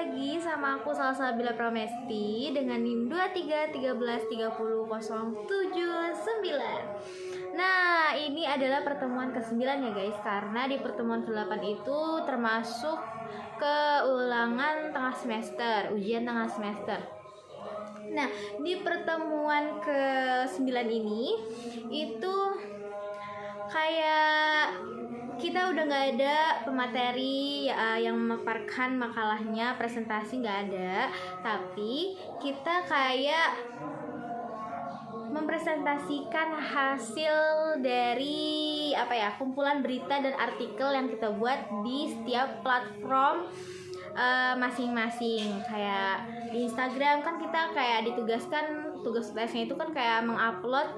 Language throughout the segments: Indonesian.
lagi sama aku Salsabila Pramesti dengan NIM 2313300779. Nah, ini adalah pertemuan ke-9 ya guys, karena di pertemuan ke-8 itu termasuk keulangan tengah semester, ujian tengah semester. Nah, di pertemuan ke-9 ini itu kayak kita udah nggak ada pemateri yang memaparkan makalahnya, presentasi nggak ada, tapi kita kayak mempresentasikan hasil dari kumpulan berita dan artikel yang kita buat di setiap platform masing-masing. Kayak di Instagram kan kita kayak ditugaskan, tugas tesnya itu kan kayak mengupload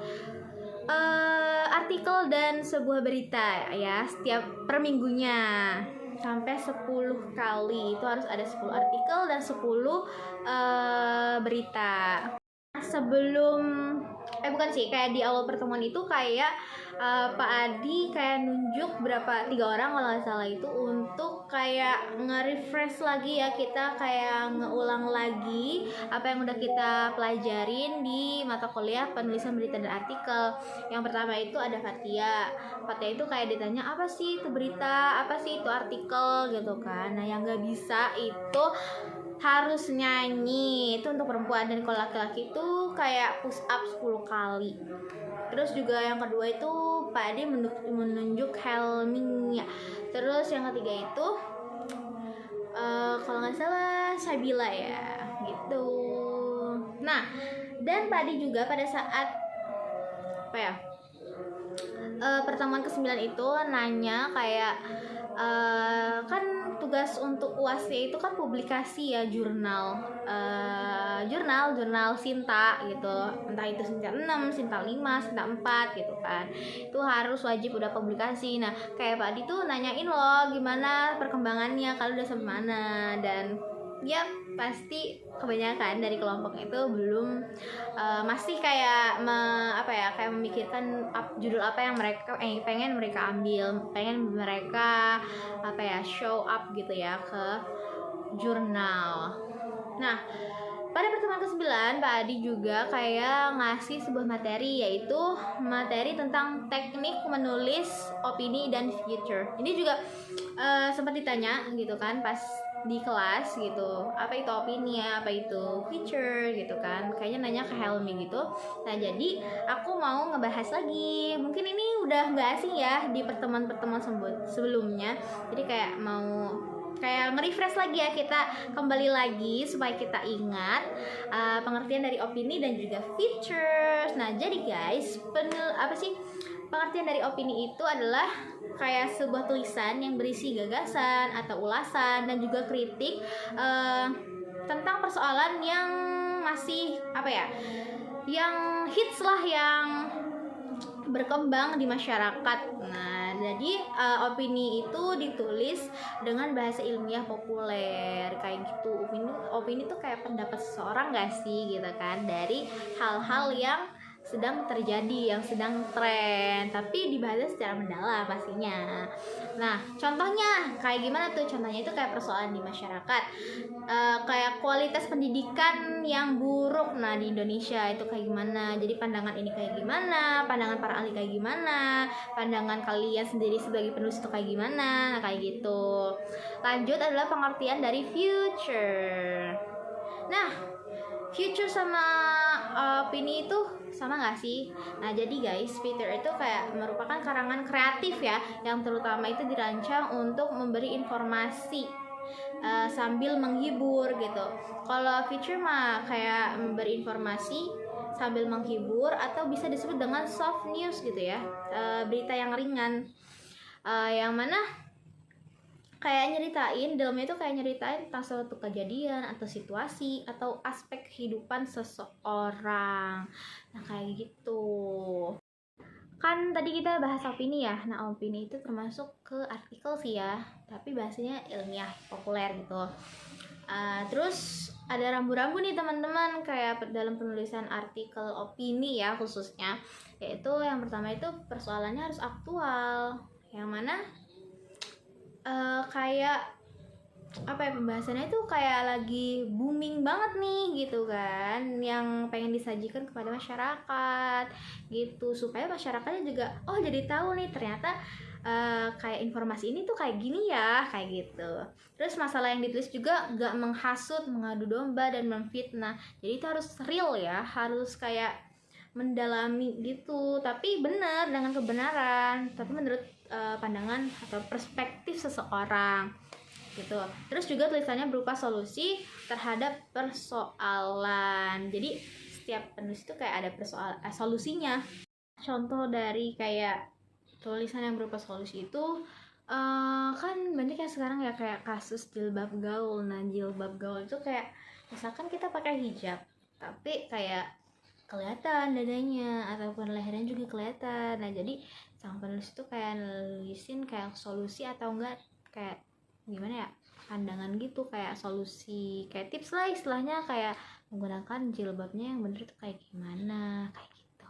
artikel dan sebuah berita ya setiap per minggunya sampai 10 kali. Itu harus ada 10 artikel dan 10 berita. Sebelum kayak di awal pertemuan itu kayak Pak Adi kayak nunjuk 3 orang kalau nggak salah itu untuk kayak nge-refresh lagi ya, kita kayak ngeulang lagi apa yang udah kita pelajarin di mata kuliah penulisan berita dan artikel. Yang pertama itu ada Fatia itu kayak ditanya apa sih itu berita, apa sih itu artikel gitu kan. Nah, yang nggak bisa itu harus nyanyi, itu untuk perempuan, dan kalau laki-laki itu kayak push up 10 kali. Terus juga yang kedua itu Pak Adi menunjuk helming ya. Terus yang ketiga itu kalau nggak salah Sabila ya gitu. Nah, dan Pak Adi juga pada saat pertemuan ke-9 itu nanya kayak kan tugas untuk UASnya itu kan publikasi ya, jurnal Sinta gitu, entah itu Sinta 6, Sinta 5, Sinta 4 gitu kan, itu harus wajib udah publikasi. Nah, kayak Pak Adi tuh nanyain loh gimana perkembangannya, kalau udah sampai mana, dan ya pasti kebanyakan dari kelompok itu belum masih kayak kayak memikirkan judul apa yang mereka pengen mereka ambil, pengen mereka show up gitu ya ke jurnal. Nah, pada pertemuan ke-9 Pak Adi juga kayak ngasih sebuah materi, yaitu materi tentang teknik menulis opini dan feature. Ini juga sempat ditanya gitu kan pas di kelas gitu, apa itu opini ya, apa itu feature gitu kan, kayaknya nanya ke Helmi gitu. Nah, jadi aku mau ngebahas lagi, mungkin ini udah nggak asing ya di pertemuan-pertemuan sebelumnya, jadi kayak mau nge-refresh lagi ya, kita kembali lagi supaya kita ingat pengertian dari opini dan juga features. Nah, jadi guys, pengertian dari opini itu adalah kayak sebuah tulisan yang berisi gagasan atau ulasan dan juga kritik tentang persoalan yang masih yang hits lah, yang berkembang di masyarakat. Nah, jadi opini itu ditulis dengan bahasa ilmiah populer kayak gitu. Opini tuh kayak pendapat seseorang gak sih gitu kan, dari hal-hal yang sedang terjadi, yang sedang tren, tapi dibahas secara mendalam pastinya. Nah, contohnya kayak gimana tuh? Contohnya itu kayak persoalan di masyarakat, kayak kualitas pendidikan yang buruk nah di Indonesia itu kayak gimana. Jadi pandangan ini kayak gimana, pandangan para ahli kayak gimana, pandangan kalian sendiri sebagai penulis itu kayak gimana. Nah, kayak gitu. Lanjut adalah pengertian dari future. Nah, future sama opini itu sama gak sih? Nah, jadi guys, feature itu kayak merupakan karangan kreatif ya, yang terutama itu dirancang untuk memberi informasi sambil menghibur gitu. Kalau feature mah kayak memberi informasi sambil menghibur, atau bisa disebut dengan soft news gitu ya, berita yang ringan, yang mana kayak dalamnya itu kayak nyeritain tentang suatu kejadian atau situasi atau aspek kehidupan seseorang. Nah, kayak gitu. Kan tadi kita bahas opini ya. Nah, opini itu termasuk ke artikel sih ya, tapi bahasanya ilmiah populer gitu. Terus ada rambu-rambu nih teman-teman, kayak dalam penulisan artikel opini ya khususnya, yaitu yang pertama itu persoalannya harus aktual, yang mana kayak apa ya, pembahasannya itu kayak lagi booming banget nih gitu kan, yang pengen disajikan kepada masyarakat gitu, supaya masyarakatnya juga oh jadi tahu nih ternyata kayak informasi ini tuh kayak gini ya, kayak gitu. Terus masalah yang ditulis juga gak menghasut, mengadu domba, dan memfitnah. Jadi itu harus real ya, harus kayak mendalami gitu, tapi benar dengan kebenaran, tapi menurut pandangan atau perspektif seseorang gitu. Terus juga tulisannya berupa solusi terhadap persoalan. Jadi setiap penulis itu kayak ada solusinya. Contoh dari kayak tulisan yang berupa solusi itu kan banyak ya sekarang ya, kayak kasus jilbab gaul. Nah, jilbab gaul itu kayak misalkan kita pakai hijab tapi kayak kelihatan dadanya ataupun lehernya juga kelihatan. Nah, jadi sang penulis itu kayak nulisin kayak solusi atau enggak kayak gimana ya, pandangan gitu, kayak solusi, kayak tips lah istilahnya, kayak menggunakan jilbabnya yang bener itu kayak gimana, kayak gitu.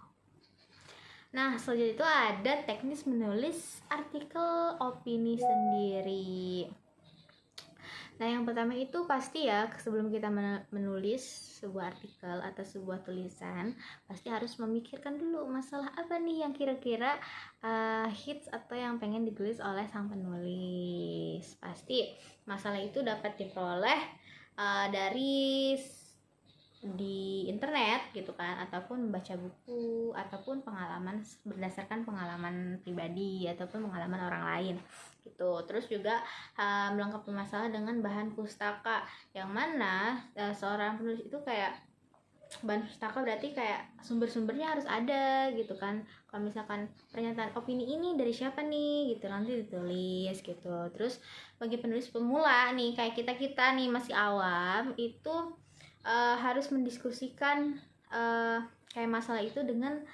Nah, selanjutnya itu ada teknis menulis artikel opini sendiri. Nah, yang pertama itu pasti ya, sebelum kita menulis sebuah artikel atau sebuah tulisan, pasti harus memikirkan dulu masalah apa nih yang kira-kira hits atau yang pengen ditulis oleh sang penulis. Pasti masalah itu dapat diperoleh dari di internet gitu kan, ataupun membaca buku, ataupun pengalaman berdasarkan pengalaman pribadi ataupun pengalaman orang lain gitu. Terus juga melengkapi masalah dengan bahan pustaka, yang mana seorang penulis itu kayak bahan pustaka berarti kayak sumber-sumbernya harus ada gitu kan. Kalau misalkan pernyataan opini ini dari siapa nih gitu, nanti ditulis gitu. Terus bagi penulis pemula nih kayak kita nih masih awam, itu harus mendiskusikan kayak masalah itu dengan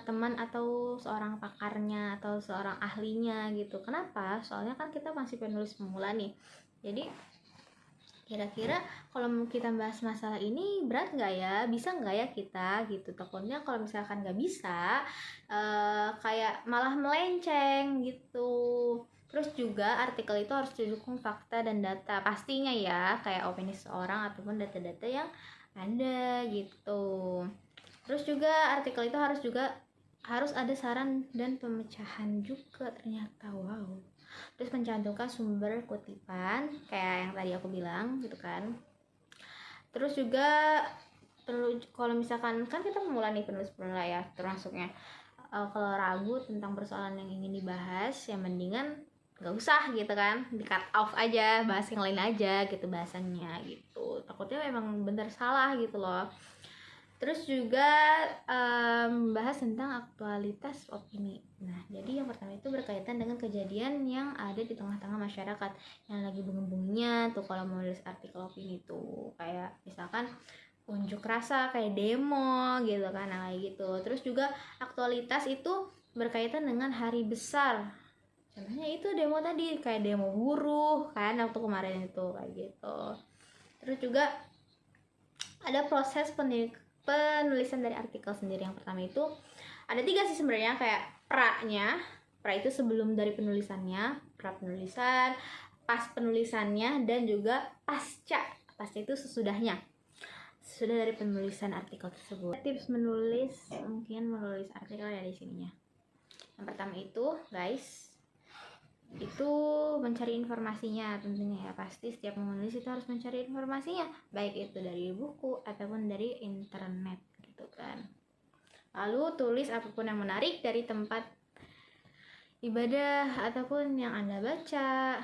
teman atau seorang pakarnya atau seorang ahlinya gitu. Kenapa? Soalnya kan kita masih penulis pemula nih. Jadi kira-kira kalau kita bahas masalah ini berat nggak ya? Bisa nggak ya kita gitu? Takutnya kalau misalkan nggak bisa, kayak malah melenceng gitu. Terus juga artikel itu harus didukung fakta dan data pastinya ya, kayak opini seorang ataupun data-data yang ada gitu. Terus juga artikel itu harus ada saran dan pemecahan juga ternyata. Wow. Terus mencantumkan sumber kutipan kayak yang tadi aku bilang gitu kan. Terus juga kalau misalkan kan kita pemula nih, penulis pemula ya termasuknya, kalau ragu tentang persoalan yang ingin dibahas, ya mendingan nggak usah gitu kan, di cut off aja, bahas yang lain aja gitu bahasannya gitu, takutnya emang bener salah gitu loh. Terus juga bahas tentang aktualitas opini. Nah, jadi yang pertama itu berkaitan dengan kejadian yang ada di tengah-tengah masyarakat yang lagi booming-boomingnya tuh kalau mau nulis artikel opini tuh, kayak misalkan unjuk rasa kayak demo gitu kan, kayak gitu. Terus juga aktualitas itu berkaitan dengan hari besar, contohnya itu demo tadi kayak demo buruh kan waktu kemarin itu kayak gitu. Terus juga ada proses penulisan dari artikel sendiri. Yang pertama itu ada 3 sih sebenarnya, kayak pra itu sebelum dari penulisannya, pra penulisan, pas penulisannya, dan juga pasca itu sesudah dari penulisan artikel tersebut. Tips menulis, mungkin menulis artikel ya di sininya. Yang pertama itu guys, itu mencari informasinya tentunya ya, pasti setiap menulis itu harus mencari informasinya, baik itu dari buku ataupun dari internet gitu kan. Lalu tulis apapun yang menarik dari tempat ibadah ataupun yang Anda baca.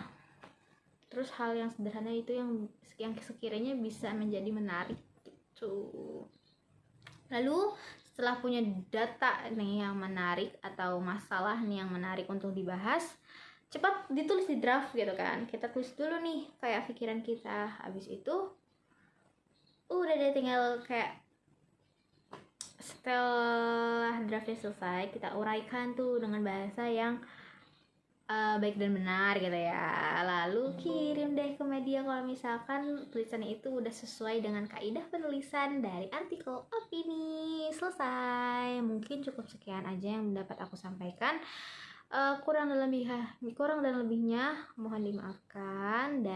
Terus hal yang sederhana itu yang sekiranya bisa menjadi menarik gitu. Lalu setelah punya data nih yang menarik atau masalah nih yang menarik untuk dibahas, cepat ditulis di draft gitu kan. Kita tulis dulu nih kayak pikiran kita. Habis itu udah deh, tinggal kayak setelah draftnya selesai, kita uraikan tuh dengan bahasa yang baik dan benar gitu ya. Lalu kirim deh ke media kalau misalkan tulisannya itu udah sesuai dengan kaidah penulisan dari artikel opini. Selesai. Mungkin cukup sekian aja yang dapat aku sampaikan. Kurang dan lebihnya mohon dimaafkan, dan